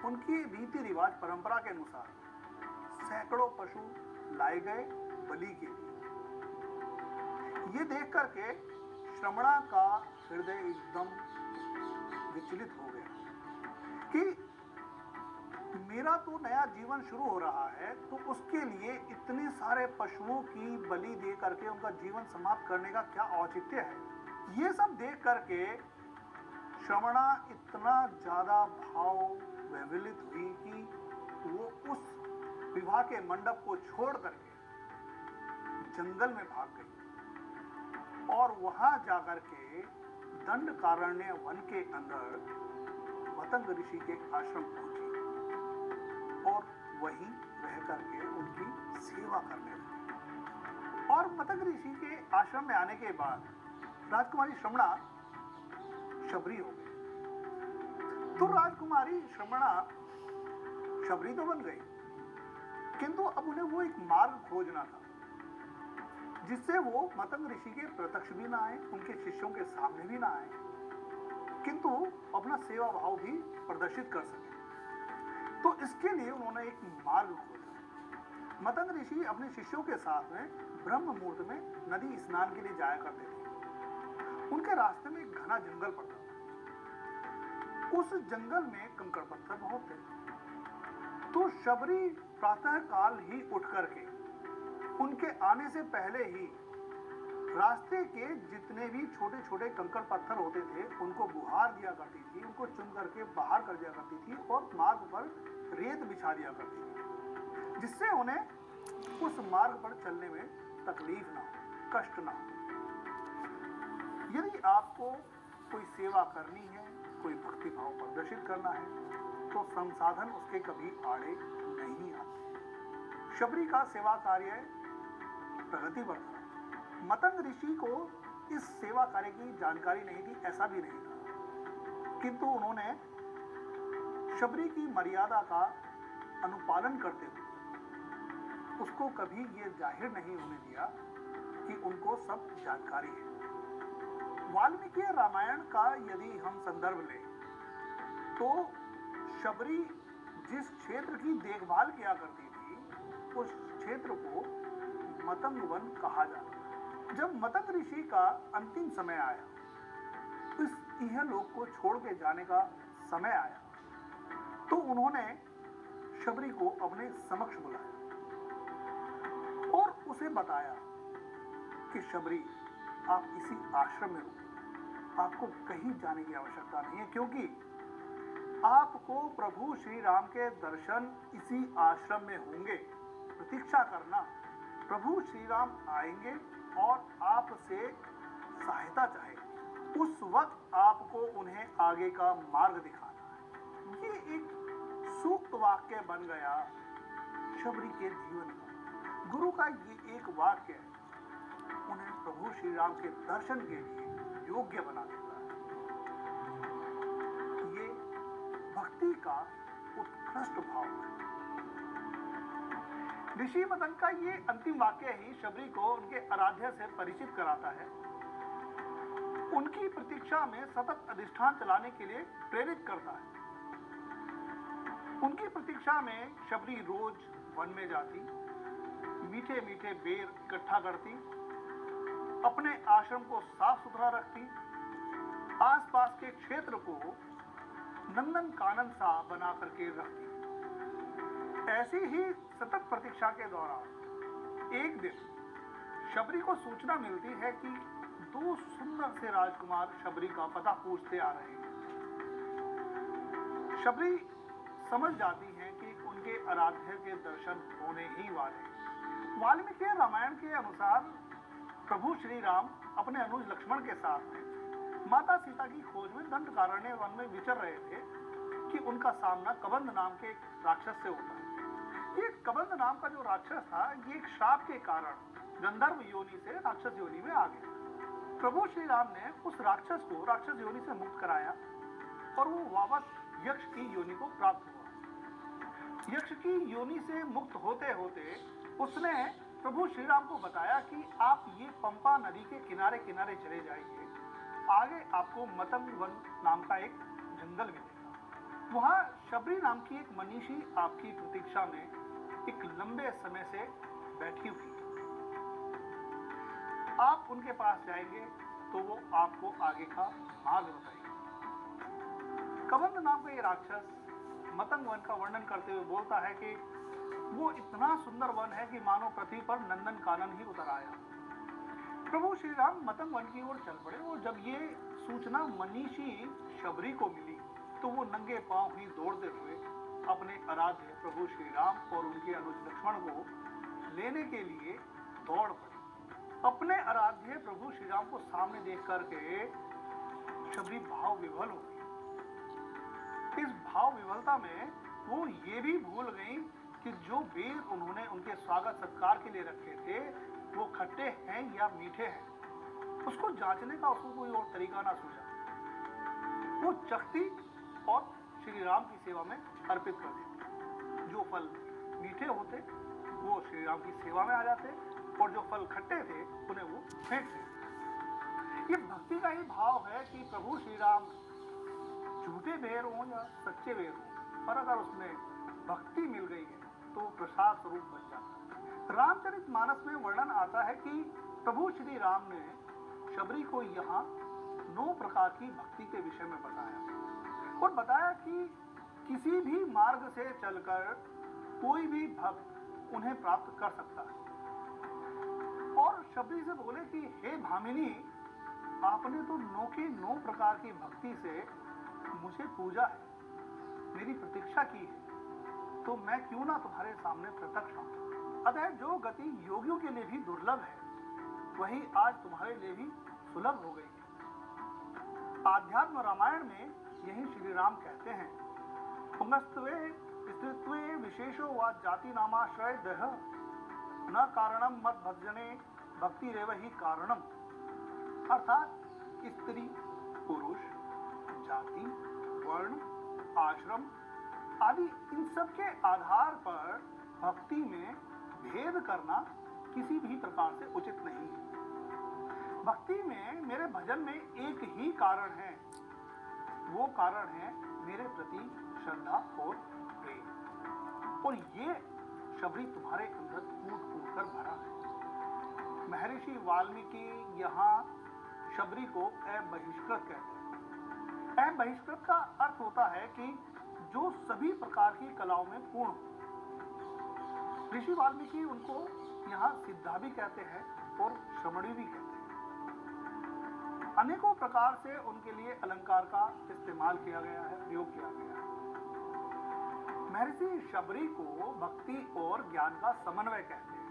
उनकी रीति रिवाज परंपरा के अनुसार सैकड़ों पशु लाए गए बलि के लिए। ये देख करके श्रमणा का हृदय एकदम विचलित हो गया कि मेरा तो नया जीवन शुरू हो रहा है, तो उसके लिए इतने सारे पशुओं की बलि दे करके उनका जीवन समाप्त करने का क्या औचित्य है। ये सब देख करके श्रमणा इतना ज्यादा भाव विचलित हुई कि वो उस विवाह के मंडप को छोड़ करके जंगल में भाग गई और वहां जाकर के दंडकारण्य वन के अंदर मतंग ऋषि के आश्रम पहुंची और वहीं रह करके उनकी सेवा करने लगी। और मतंग ऋषि के आश्रम में आने के बाद राजकुमारी श्रमणा शबरी हो गई। तो राजकुमारी श्रमणा शबरी तो बन गई, किंतु अब उन्हें वो एक मार्ग खोजना था जिससे वो मतंग ऋषि के प्रत्यक्ष भी ना आए, उनके शिष्यों के सामने भी ना आए, किंतु अपना सेवा भाव भी प्रदर्शित कर सके। तो इसके लिए उन्होंने एक मार्ग खोजा। मतंग ऋषि अपने शिष्यों के साथ में ब्रह्म मुहूर्त में नदी स्नान के लिए जाया करते थे। उनके रास्ते में एक घना जंगल पड़ता था। उस जंगल में कंकड़ पत्थर बहुत थे। तो शबरी प्रातः काल ही उठ करके उनके आने से पहले ही रास्ते के जितने भी छोटे छोटे कंकड़ पत्थर होते थे उनको बुहार दिया करती थी, उनको चुन करके बाहर कर दिया करती थी और मार्ग पर रेत बिछा दिया करती थी, जिससे उन्हें उस मार्ग पर चलने में तकलीफ ना हो, कष्ट ना हो। यदि आपको कोई सेवा करनी है, कोई भक्ति भाव प्रदर्शित करना है, तो संसाधन उसके कभी आड़े नहीं आते। शबरी का सेवा कार्य प्रगति पर था। मतंग ऋषि को इस सेवा कार्य की जानकारी नहीं थी, ऐसा भी नहीं था, किंतु उन्होंने शबरी की मर्यादा का अनुपालन करते हुए उसको कभी ये जाहिर नहीं होने दिया कि उनको सब जानकारी है। वाल्मीकि रामायण का यदि हम संदर्भ लें तो शबरी जिस क्षेत्र की देखभाल किया करती थी उस क्षेत्र को मतंग वन कहा जाता है। जब मतंग ऋषि का अंतिम समय आया, इस इहलोक को छोड़ के जाने का समय आया, तो उन्होंने शबरी को अपने समक्ष बुलाया और उसे बताया कि शबरी, आप इसी आश्रम में रुको, आपको कहीं जाने की आवश्यकता नहीं है, क्योंकि आपको प्रभु श्री राम के दर्शन इसी आश्रम में होंगे। प्रतीक्षा करना, प्रभु श्री राम आएंगे और आपसे सहायता चाहेंगे, उस वक्त आपको उन्हें आगे का मार्ग दिखाना है। ये एक सूक्त वाक्य बन गया शबरी के जीवन का। गुरु का ये एक वाक्य उन्हें प्रभु श्री राम के दर्शन के लिए योग्य बना देता है। ये भक्ति का उत्कृष्ट भाव है। ऋषि मतंग का ये अंतिम वाक्य ही शबरी को उनके आराध्य से परिचित कराता है, उनकी प्रतीक्षा में सतत अधिष्ठान चलाने के लिए प्रेरित करता है। उनकी प्रतीक्षा में शबरी रोज वन में जाती, मीठे मीठे बेर इकट्ठा करती, अपने आश्रम को साफ सुथरा रखती, आसपास के क्षेत्र को नंदन कानन सा बना करके रखती। ऐसी ही सतत प्रतीक्षा के दौरान एक दिन शबरी को सूचना मिलती है कि दो सुंदर से राजकुमार शबरी का पता पूछते आ रहे हैं। शबरी समझ जाती हैं कि उनके आराध्य के दर्शन होने ही वाले। वाल्मीकि रामायण के अनुसार प्रभु श्री राम अपने अनुज लक्ष्मण के साथ में माता सीता की खोज में दंडकारण्य वन में विचर रहे थे कि उनका सामना कबंध नाम के एक राक्षस से होता है। ये कबंध नाम का जो राक्षस था, ये एक श्राप के कारण गंधर्व योनि से राक्षस योनि में आ गया। प्रभु श्री राम ने उस राक्षस को राक्षस योनि से मुक्त कराया और वो वापस यक्ष की योनि को प्राप्त हुआ। यक्ष की योनि से मुक्त होते होते उसने प्रभु श्री राम को बताया कि आप ये पंपा नदी के किनारे किनारे चले जाइए, आगे आपको मतंग वन नाम का एक जंगल मिलेगा। वहां शबरी नाम की एक मनीषी आपकी प्रतीक्षा में एक लंबे समय से बैठी हुई है। आप उनके पास जाएंगे तो वो आपको आगे का मार्ग बताएंगे। कबंध नाम का ये राक्षस मतंग वन का वर्णन करते हुए बोलता है कि वो इतना सुंदर वन है कि मानो पृथ्वी पर नंदन कानन ही उतर आया। प्रभु श्री राम मतंग वन की ओर चल पड़े और जब ये सूचना मनीषी शबरी को मिली तो वो नंगे पांव ही दौड़ते हुए अपने आराध्य प्रभु श्री राम और उनके अनुज लक्ष्मण को लेने के लिए दौड़ पड़े। अपने आराध्य प्रभु श्री राम को सामने देख करके शबरी भाव विवल हो गई। इस भाव विवलता में वो ये भी भूल गई कि जो बेर उन्होंने उनके स्वागत सत्कार के लिए रखे थे वो खट्टे हैं या मीठे हैं, उसको जांचने का उसको कोई और तरीका ना सूझा। वो चखती और श्री राम की सेवा में अर्पित कर देती। जो फल मीठे होते वो श्री राम की सेवा में आ जाते और जो फल खट्टे थे उन्हें वो फेंक देते। ये भक्ति का ही भाव है कि प्रभु श्री राम झूठे बेर हों या सच्चे बेर हों, पर अगर उसमें भक्ति मिल गई है तो प्रसाद स्वरूप बन जाता है। रामचरितमानस में वर्णन आता है कि प्रभु श्री राम ने शबरी को यहाँ 9 प्रकार की भक्ति के विषय में बताया और बताया कि किसी भी मार्ग से चलकर कोई भी भक्त उन्हें प्राप्त कर सकता है। और शबरी से बोले कि हे भामिनी, आपने तो 9 के 9 प्रकार की भक्ति से मुझे पूजा है, मेरी प्रतीक्षा की है, तो मैं क्यों ना तुम्हारे सामने प्रत्यक्ष हूं। अतः जो गति योगियों के लिए भी दुर्लभ है वही आज तुम्हारे लिए भी सुलभ हो गई है। आध्यात्म रामायण में यही श्री राम कहते हैं, पुंगस्त्वे स्त्रीत्वे विशेषो वा जाति नामाश्रय देह न कारणम मत भजने भक्ति रेव ही कारणम। अर्थात स्त्री, पुरुष, जाति, वर्ण, आश्रम आदि इन सब के आधार पर भक्ति में भेद करना किसी भी प्रकार से उचित नहीं है। भक्ति में मेरे भजन में एक ही कारण है, वो कारण है मेरे प्रति श्रद्धा और प्रेम, और ये शबरी तुम्हारे अंदर कूट कूट कर भरा है। महर्षि वाल्मीकि यहाँ शबरी को बहिष्कृत कहते हैं। बहिष्कृत का अर्थ होता है कि जो सभी प्रकार की कलाओं में पूर्ण। ऋषि वाल्मीकि उनको यहाँ सिद्धा भी कहते हैं और श्रमणी भी कहते हैं। अनेकों प्रकार से उनके लिए अलंकार का इस्तेमाल किया गया है, प्रयोग किया गया है। महर्षि शबरी को भक्ति और ज्ञान का समन्वय कहते हैं।